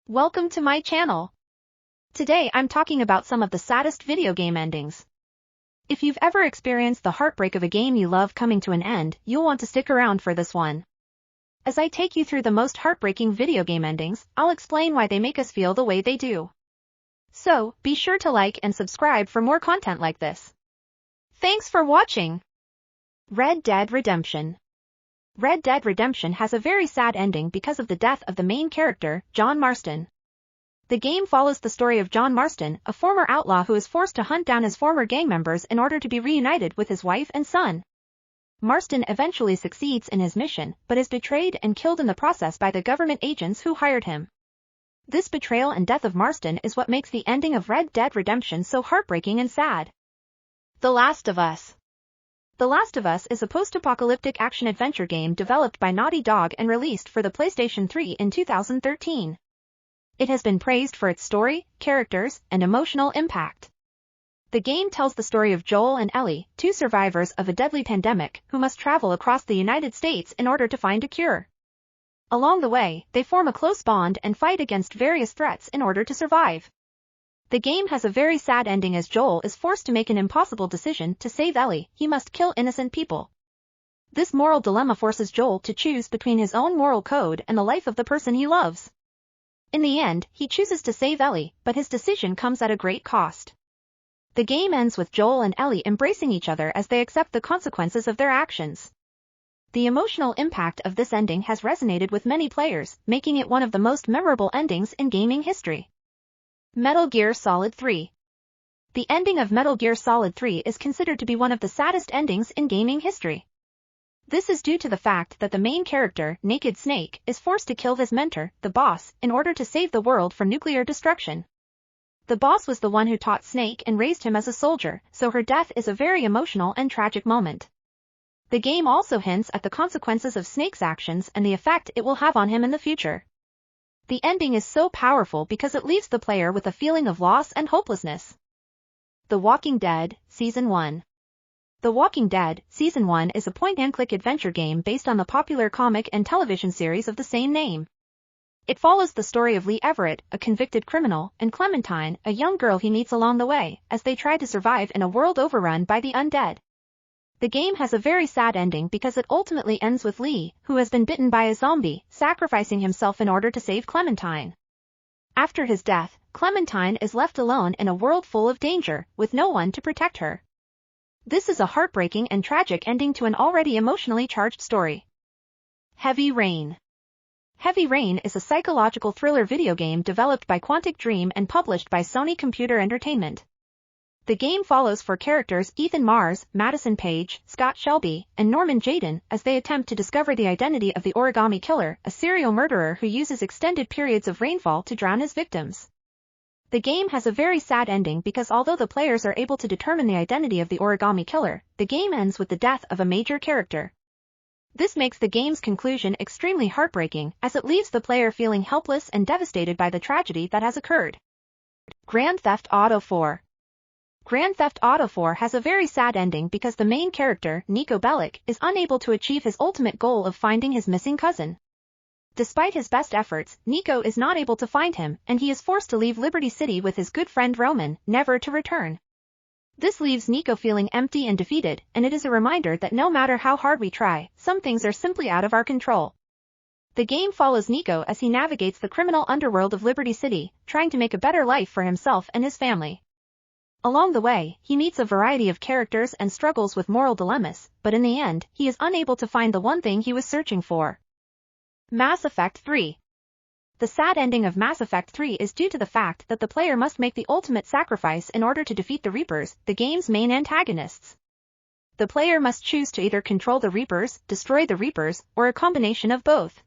Welcome to my channel. Today I'm talking about some of the saddest video game endings. If you've ever experienced the heartbreak of a game you love coming to an end, you'll want to stick around for this one. As I take you through the most heartbreaking video game endings, I'll explain why they make us feel the way they do. So, be sure to like and subscribe for more content like this. Thanks for watching. Red Dead Redemption. Red Dead Redemption has a very sad ending because of the death of the main character, John Marston. The game follows the story of John Marston, a former outlaw who is forced to hunt down his former gang members in order to be reunited with his wife and son. Marston eventually succeeds in his mission, but is betrayed and killed in the process by the government agents who hired him. This betrayal and death of Marston is what makes the ending of Red Dead Redemption so heartbreaking and sad. The Last of Us. The Last of Us is a post-apocalyptic action-adventure game developed by Naughty Dog and released for the PlayStation 3 in 2013. It has been praised for its story, characters, and emotional impact. The game tells the story of Joel and Ellie, two survivors of a deadly pandemic who must travel across the United States in order to find a cure. Along the way, they form a close bond and fight against various threats in order to survive. The game has a very sad ending as Joel is forced to make an impossible decision to save Ellie. He must kill innocent people. This moral dilemma forces Joel to choose between his own moral code and the life of the person he loves. In the end, he chooses to save Ellie, but his decision comes at a great cost. The game ends with Joel and Ellie embracing each other as they accept the consequences of their actions. The emotional impact of this ending has resonated with many players, making it one of the most memorable endings in gaming history. Metal Gear Solid 3. The ending of Metal Gear Solid 3 is considered to be one of the saddest endings in gaming history. This is due to the fact that the main character, Naked Snake, is forced to kill his mentor, the boss, in order to save the world from nuclear destruction. The boss was the one who taught Snake and raised him as a soldier, so her death is a very emotional and tragic moment. The game also hints at the consequences of Snake's actions and the effect it will have on him in the future. The ending is so powerful because it leaves the player with a feeling of loss and hopelessness. The Walking Dead, Season 1. The Walking Dead, Season 1 is a point-and-click adventure game based on the popular comic and television series of the same name. It follows the story of Lee Everett, a convicted criminal, and Clementine, a young girl he meets along the way, as they try to survive in a world overrun by the undead. The game has a very sad ending because it ultimately ends with Lee, who has been bitten by a zombie, sacrificing himself in order to save Clementine. After his death, Clementine is left alone in a world full of danger, with no one to protect her. This is a heartbreaking and tragic ending to an already emotionally charged story. Heavy Rain. Heavy Rain is a psychological thriller video game developed by Quantic Dream and published by Sony Computer Entertainment. The game follows four characters Ethan Mars, Madison Page, Scott Shelby, and Norman Jayden as they attempt to discover the identity of the Origami Killer, a serial murderer who uses extended periods of rainfall to drown his victims. The game has a very sad ending because although the players are able to determine the identity of the Origami Killer, the game ends with the death of a major character. This makes the game's conclusion extremely heartbreaking as it leaves the player feeling helpless and devastated by the tragedy that has occurred. Grand Theft Auto 4. Grand Theft Auto 4 has a very sad ending because the main character, Nico Bellic, is unable to achieve his ultimate goal of finding his missing cousin. Despite his best efforts, Nico is not able to find him, and he is forced to leave Liberty City with his good friend Roman, never to return. This leaves Nico feeling empty and defeated, and it is a reminder that no matter how hard we try, some things are simply out of our control. The game follows Nico as he navigates the criminal underworld of Liberty City, trying to make a better life for himself and his family. Along the way, he meets a variety of characters and struggles with moral dilemmas, but in the end, he is unable to find the one thing he was searching for. Mass Effect 3. The sad ending of Mass Effect 3 is due to the fact that the player must make the ultimate sacrifice in order to defeat the Reapers, the game's main antagonists. The player must choose to either control the Reapers, destroy the Reapers, or a combination of both.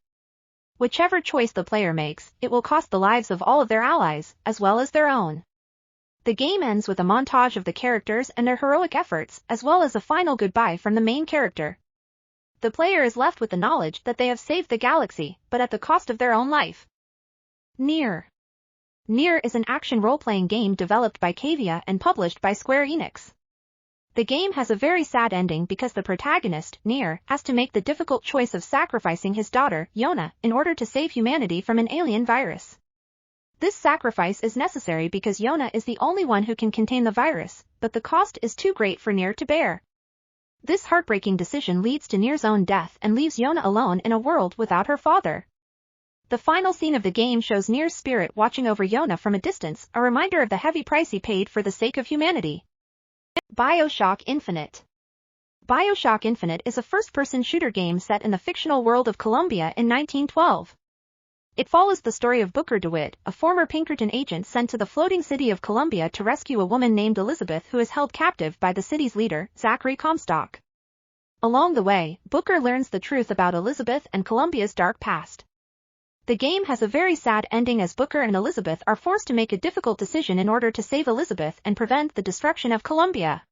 Whichever choice the player makes, it will cost the lives of all of their allies, as well as their own. The game ends with a montage of the characters and their heroic efforts, as well as a final goodbye from the main character. The player is left with the knowledge that they have saved the galaxy, but at the cost of their own life. Nier. Nier is an action role-playing game developed by Cavia and published by Square Enix. The game has a very sad ending because the protagonist, Nier, has to make the difficult choice of sacrificing his daughter, Yona, in order to save humanity from an alien virus. This sacrifice is necessary because Yona is the only one who can contain the virus, but the cost is too great for Nier to bear. This heartbreaking decision leads to Nier's own death and leaves Yona alone in a world without her father. The final scene of the game shows Nier's spirit watching over Yona from a distance, a reminder of the heavy price he paid for the sake of humanity. Bioshock Infinite. Bioshock Infinite is a first-person shooter game set in the fictional world of Colombia in 1912. It follows the story of Booker DeWitt, a former Pinkerton agent sent to the floating city of Columbia to rescue a woman named Elizabeth who is held captive by the city's leader, Zachary Comstock. Along the way, Booker learns the truth about Elizabeth and Columbia's dark past. The game has a very sad ending as Booker and Elizabeth are forced to make a difficult decision in order to save Elizabeth and prevent the destruction of Columbia.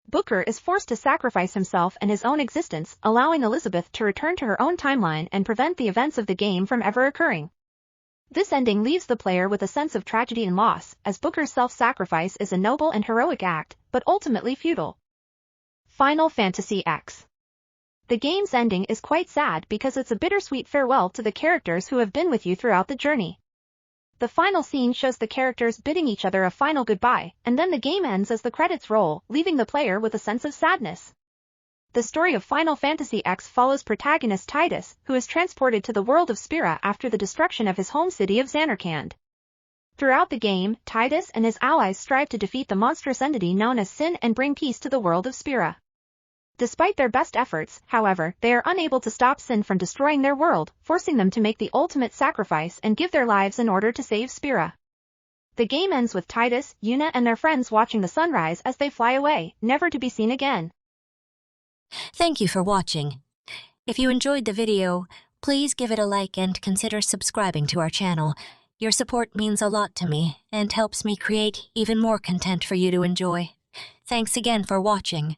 Booker is forced to sacrifice himself and his own existence, allowing Elizabeth to return to her own timeline and prevent the events of the game from ever occurring. This ending leaves the player with a sense of tragedy and loss, as Booker's self-sacrifice is a noble and heroic act, but ultimately futile. Final Fantasy X. The game's ending is quite sad because it's a bittersweet farewell to the characters who have been with you throughout the journey. The final scene shows the characters bidding each other a final goodbye, and then the game ends as the credits roll, leaving the player with a sense of sadness. The story of Final Fantasy X follows protagonist Tidus, who is transported to the world of Spira after the destruction of his home city of Xanarkand. Throughout the game, Tidus and his allies strive to defeat the monstrous entity known as Sin and bring peace to the world of Spira. Despite their best efforts, however, they are unable to stop Sin from destroying their world, forcing them to make the ultimate sacrifice and give their lives in order to save Spira. The game ends with Tidus, Yuna and their friends watching the sunrise as they fly away, never to be seen again. Thank you for watching. If you enjoyed the video, please give it a like and consider subscribing to our channel. Your support means a lot to me and helps me create even more content for you to enjoy. Thanks again for watching.